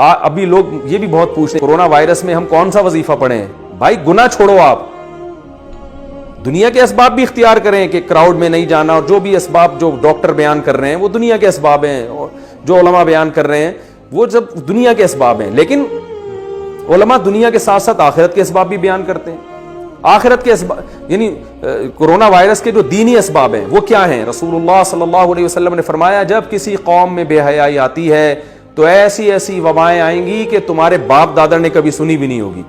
ابھی لوگ یہ بھی بہت پوچھتے ہیں کورونا وائرس میں ہم کون سا وظیفہ پڑھیں؟ بھائی گناہ چھوڑو، آپ دنیا کے اسباب بھی اختیار کریں کہ کراؤڈ میں نہیں جانا، اور جو بھی اسباب جو ڈاکٹر بیان کر رہے ہیں وہ دنیا کے اسباب ہیں، اور جو علماء بیان کر رہے ہیں وہ سب دنیا کے اسباب ہیں، لیکن علماء دنیا کے ساتھ ساتھ آخرت کے اسباب بھی بیان کرتے ہیں۔ آخرت کے اسباب یعنی کورونا وائرس کے جو دینی اسباب ہیں وہ کیا ہیں؟ رسول اللہ صلی اللہ علیہ وسلم نے فرمایا جب کسی قوم میں بے حیائی آتی ہے تو ایسی ایسی وبائیں آئیں گی کہ تمہارے باپ دادا نے کبھی سنی بھی نہیں ہوگی۔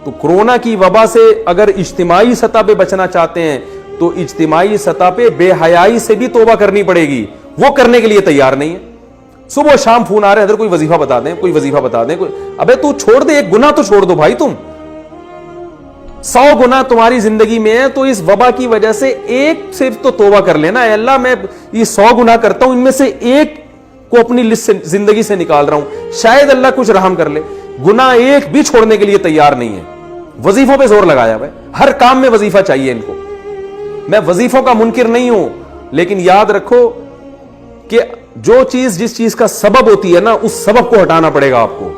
تو کورونا کی وبا سے اگر اجتماعی سطح پہ بچنا چاہتے ہیں تو اجتماعی سطح پہ بے حیائی سے بھی توبہ کرنی پڑے گی، وہ کرنے کے لیے تیار نہیں ہے۔ صبح شام فون آ رہے ہیں، کوئی وظیفہ بتا دیں، کوئی وظیفہ بتا دیں، ابے تو چھوڑ دے، ایک گناہ تو چھوڑ دو بھائی، تم 100 گناہ تمہاری زندگی میں ہے تو اس وبا کی وجہ سے ایک صرف تو توبہ کر لینا، اے اللہ میں یہ 100 گناہ کرتا ہوں، ان میں سے ایک کو اپنی لسٹ سے زندگی سے نکال رہا ہوں، شاید اللہ کچھ رحم کر لے۔ گناہ ایک بھی چھوڑنے کے لیے تیار نہیں ہے، وظیفوں پہ زور لگایا ہوا ہے، ہر کام میں وظیفہ چاہیے ان کو۔ میں وظیفوں کا منکر نہیں ہوں، لیکن یاد رکھو کہ جو چیز جس چیز کا سبب ہوتی ہے نا، اس سبب کو ہٹانا پڑے گا آپ کو۔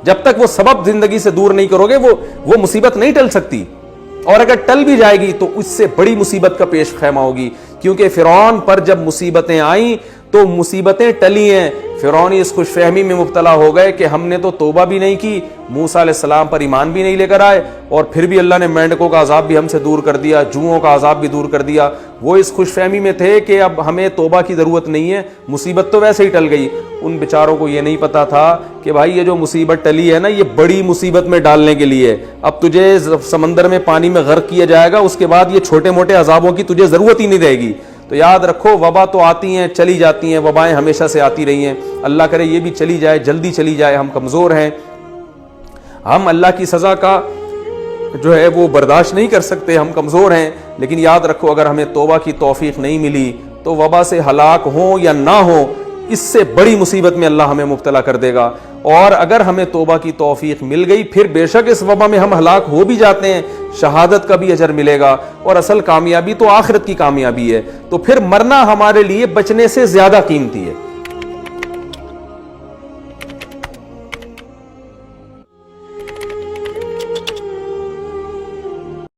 جب تک وہ سبب زندگی سے دور نہیں کرو گے وہ مصیبت نہیں ٹل سکتی، اور اگر ٹل بھی جائے گی تو اس سے بڑی مصیبت کا پیش خیمہ ہوگی، کیونکہ فرعون پر جب مصیبتیں آئیں تو مصیبتیں ٹلی ہیں، فرعون اس خوش فہمی میں مبتلا ہو گئے کہ ہم نے تو توبہ بھی نہیں کی، موسیٰ علیہ السلام پر ایمان بھی نہیں لے کر آئے، اور پھر بھی اللہ نے مینڈکوں کا عذاب بھی ہم سے دور کر دیا، جوؤں کا عذاب بھی دور کر دیا۔ وہ اس خوش فہمی میں تھے کہ اب ہمیں توبہ کی ضرورت نہیں ہے، مصیبت تو ویسے ہی ٹل گئی۔ ان بیچاروں کو یہ نہیں پتا تھا کہ بھائی یہ جو مصیبت ٹلی ہے نا، یہ بڑی مصیبت میں ڈالنے کے لیے، اب تجھے سمندر میں پانی میں غرق کیا جائے گا، اس کے بعد یہ چھوٹے موٹے عذابوں کی تجھے ضرورت ہی نہیں رہے گی۔ تو یاد رکھو وبا تو آتی ہیں چلی جاتی ہیں، وبائیں ہمیشہ سے آتی رہی ہیں، اللہ کرے یہ بھی چلی جائے، جلدی چلی جائے۔ ہم کمزور ہیں، ہم اللہ کی سزا کا جو ہے وہ برداشت نہیں کر سکتے، ہم کمزور ہیں، لیکن یاد رکھو اگر ہمیں توبہ کی توفیق نہیں ملی تو وبا سے ہلاک ہوں یا نہ ہوں، اس سے بڑی مصیبت میں اللہ ہمیں مبتلا کر دے گا۔ اور اگر ہمیں توبہ کی توفیق مل گئی، پھر بے شک اس وبا میں ہم ہلاک ہو بھی جاتے ہیں، شہادت کا بھی اجر ملے گا، اور اصل کامیابی تو آخرت کی کامیابی ہے۔ تو پھر مرنا ہمارے لیے بچنے سے زیادہ قیمتی ہے۔